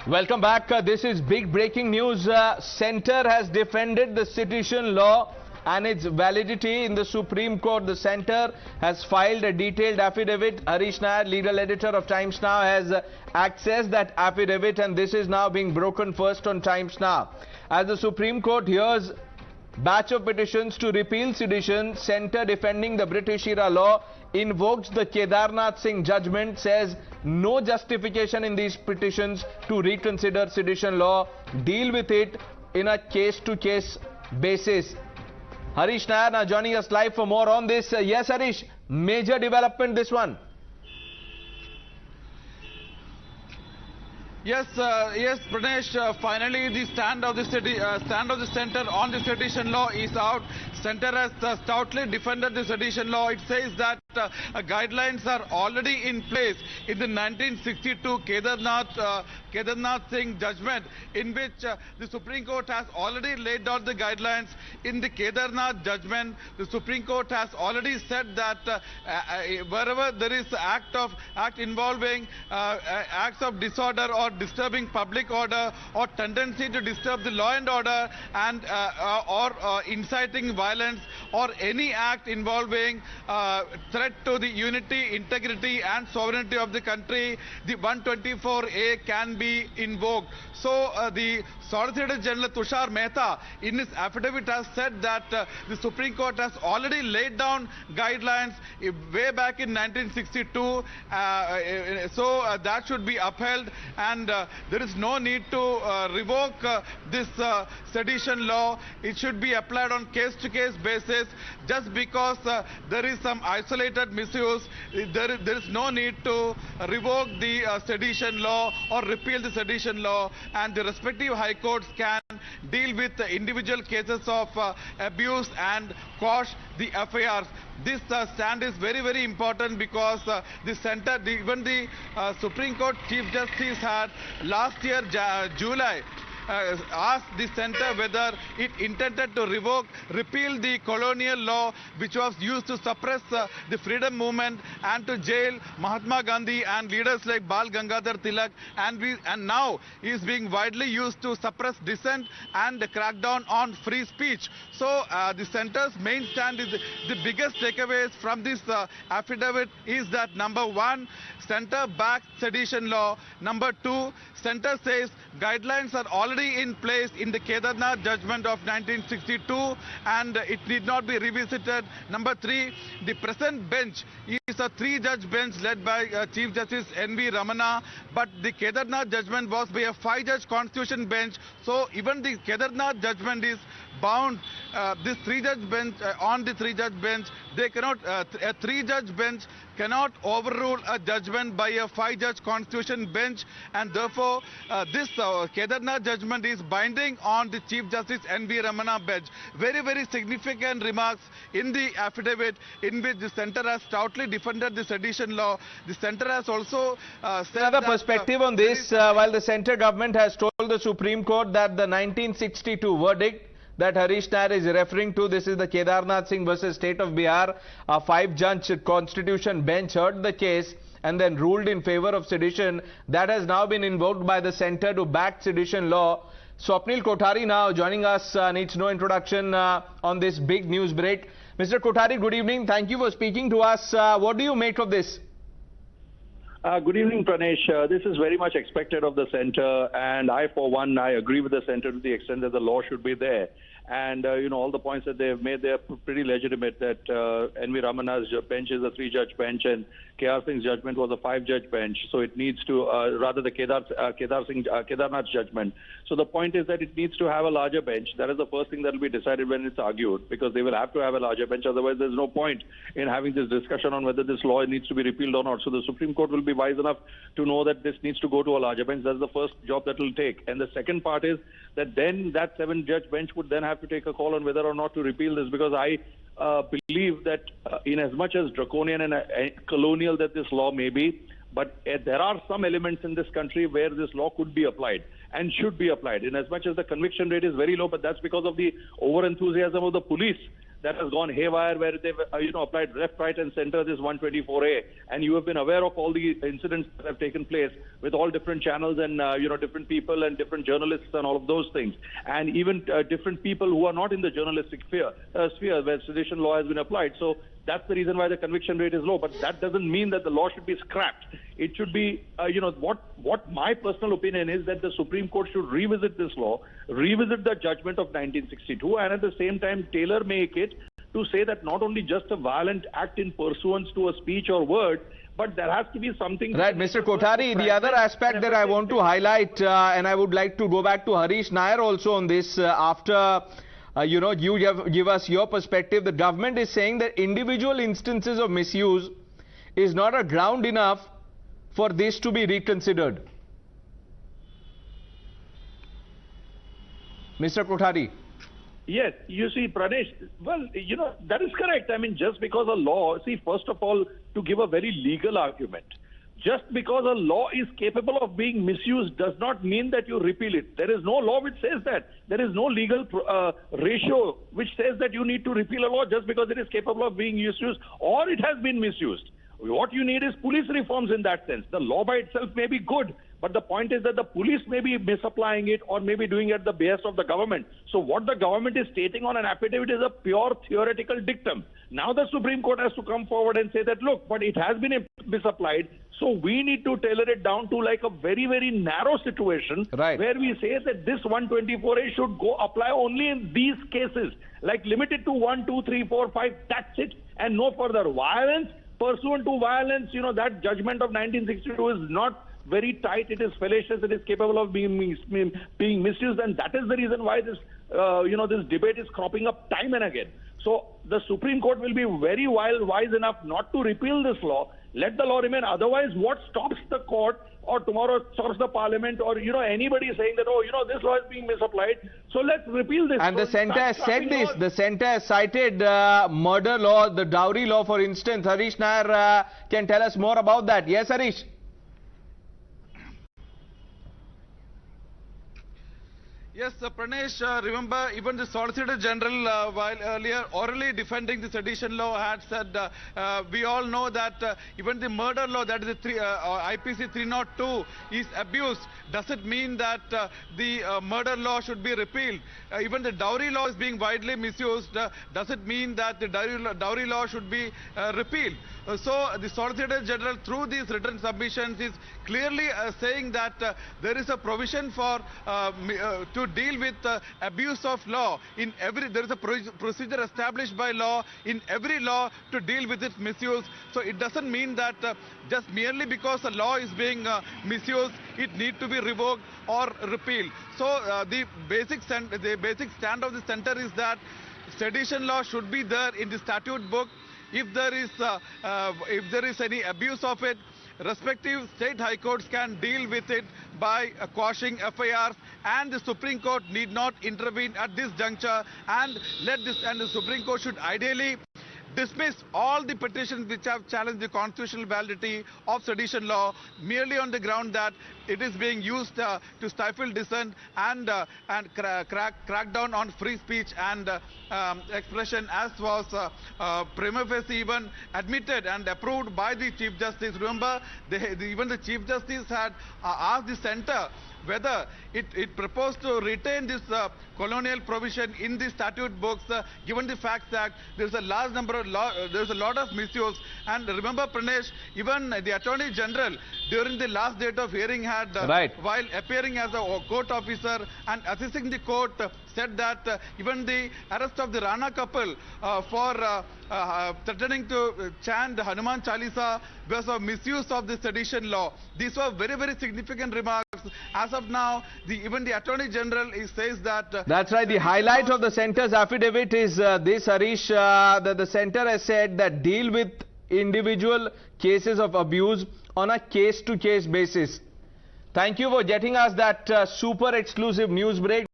Welcome back. This is big breaking news. Centre has defended the sedition law and its validity in the Supreme Court. The Centre has filed a detailed affidavit. Harish Nair, legal editor of Times Now, has accessed that affidavit, and this is now being broken first on Times Now. As the Supreme Court hears batch of petitions to repeal sedition, Centre defending the British era law invokes the Kedarnath Singh judgment, says no justification in these petitions to reconsider sedition law, deal with it in a case-to-case basis. Harish Nair now joining us live for more on this. Yes, Harish, major development this one. Yes, Pranesh. Finally, the stand of the Centre on the sedition law is out. Centre has stoutly defended the sedition law. It says that guidelines are already in place in the 1962 Kedarnath Singh judgment, in which the Supreme Court has already laid down the guidelines. In the Kedarnath judgment, the Supreme Court has already said that wherever there is act involving acts of disorder or disturbing public order or tendency to disturb the law and order and or inciting violence or any act involving threat to the unity, integrity and sovereignty of the country, the 124A can be invoked. So the Solicitor General Tushar Mehta in his affidavit has said that the Supreme Court has already laid down guidelines way back in 1962, so that should be upheld, and there is no need to revoke this sedition law. It should be applied on case-to-case basis. Just because there is some isolated misuse, there is no need to revoke the sedition law or repeal the sedition law, and the respective high courts can deal with the individual cases of abuse and quash the FIRs. This stand is very, very important because the Centre, even the Supreme Court Chief Justice had last year, July, asked the Centre whether it intended to repeal the colonial law which was used to suppress the freedom movement and to jail Mahatma Gandhi and leaders like Bal Gangadhar Tilak, and now is being widely used to suppress dissent and crack down on free speech. So the Centre's main stand is the biggest takeaways from this affidavit is that number one, Centre backs sedition law. Number two, Centre says guidelines are already in place in the Kedarnath judgment of 1962 and it need not be revisited. Number three, the present bench is a three-judge bench led by Chief Justice N.V. Ramana, but the Kedarnath judgment was by a five-judge constitution bench. So even the Kedarnath judgment is bound. This three-judge bench, on the three-judge bench, they cannot, a three-judge bench cannot overrule a judgment by a five-judge constitution bench, and therefore this Kedarnath judgment is binding on the Chief Justice N.V. Ramana bench. Very, very significant remarks in the affidavit in which the Centre has stoutly defended the sedition law. The Centre has also said another perspective on this, while the Centre government has told the Supreme Court that the 1962 verdict that Harish Nair is referring to, this is the Kedarnath Singh versus State of Bihar, a five-judge constitution bench heard the case and then ruled in favor of sedition. That has now been invoked by the Centre to back sedition law. Swapnil Kothari now joining us, needs no introduction on this big news break. Mr. Kothari, good evening. Thank you for speaking to us. What do you make of this? Good evening, Pranesh. This is very much expected of the Centre, and I, for one, I agree with the Centre to the extent that the law should be there. And, all the points that they have made, they're pretty legitimate, that N.V. Ramana's bench is a three-judge bench and K.R. Singh's judgment was a five-judge bench. So it needs to, rather the Kedarnath's judgment. So the point is that it needs to have a larger bench. That is the first thing that will be decided when it's argued, because they will have to have a larger bench. Otherwise, there's no point in having this discussion on whether this law needs to be repealed or not. So the Supreme Court will be wise enough to know that this needs to go to a larger bench. That's the first job that will take. And the second part is that then that seven-judge bench would then have to take a call on whether or not to repeal this, because I believe that in as much as draconian and colonial that this law may be, but there are some elements in this country where this law could be applied and should be applied. In as much as the conviction rate is very low, but that's because of the over-enthusiasm of the police that has gone haywire, where they've applied left, right, and center this 124A, and you have been aware of all the incidents that have taken place with all different channels and different people and different journalists and all of those things, and even different people who are not in the journalistic sphere where sedition law has been applied. So that's the reason why the conviction rate is low. But that doesn't mean that the law should be scrapped. It should be, what my personal opinion is, that the Supreme Court should revisit this law, revisit the judgment of 1962, and at the same time tailor make it to say that not only just a violent act in pursuance to a speech or word, but there has to be something. Right, Mr. Kothari, the other aspect that I want to highlight, and I would like to go back to Harish Nair also on this, after you give us your perspective. The government is saying that individual instances of misuse is not a ground enough for this to be reconsidered. Mr. Kothari. Yes, you see, Pranesh, well, that is correct. I mean, just because a law, see, first of all, to give a very legal argument, just because a law is capable of being misused does not mean that you repeal it. There is no law which says that. There is no legal ratio which says that you need to repeal a law just because it is capable of being misused or it has been misused. What you need is police reforms in that sense. The law by itself may be good, but the point is that the police may be misapplying it or may be doing it at the behest of the government. So what the government is stating on an affidavit is a pure theoretical dictum. Now the Supreme Court has to come forward and say that, look, but it has been misapplied, so we need to tailor it down to like a very, very narrow situation, right, where we say that this 124A should apply only in these cases, like limited to 1, 2, 3, 4, 5, that's it, and no further violence. Pursuant to violence, that judgment of 1962 is not very tight. It is fallacious. It is capable of being misused, and that is the reason why this, this debate is cropping up time and again. So the Supreme Court will be very wise enough not to repeal this law. Let the law remain. Otherwise, what stops the court or tomorrow stops the parliament or, anybody saying that, this law is being misapplied, so let's repeal this. And the centre has said this. The centre has cited murder law, the dowry law, for instance. Harish Nair can tell us more about that. Yes, Harish? Yes, Pranesh, remember even the Solicitor General, while earlier orally defending the sedition law, had said, we all know that even the murder law, that is the IPC 302, is abused. Does it mean that the murder law should be repealed? Even the dowry law is being widely misused. Does it mean that the dowry law should be repealed? So the Solicitor General, through these written submissions, is clearly saying that there is a provision for to deal with abuse of law. There is a procedure established by law in every law to deal with its misuse. So it doesn't mean that just merely because a law is being misused, it need to be revoked or repealed. So the basic stand of the centre is that sedition law should be there in the statute book. If there is any abuse of it, respective state high courts can deal with it by quashing FIRs, and the Supreme Court need not intervene at this juncture, and the Supreme Court should ideally dismiss all the petitions which have challenged the constitutional validity of sedition law merely on the ground that it is being used to stifle dissent and crack down on free speech and expression, as was prima facie even admitted and approved by the Chief Justice. Remember, even the Chief Justice had asked the centre whether it proposed to retain this colonial provision in the statute books, given the fact that there's a large number of there's a lot of misuse. And remember, Pranesh, even the Attorney General during the last date of hearing had, while appearing as a court officer and assisting the court, said that even the arrest of the Rana couple for threatening to chant Hanuman Chalisa was a misuse of the sedition law. These were very, very significant remarks. As of now, even the Attorney General says that... That's right. The highlight of the centre's affidavit is this, Harish, that the centre has said that deal with individual cases of abuse on a case-to-case basis. Thank you for getting us that super exclusive news break.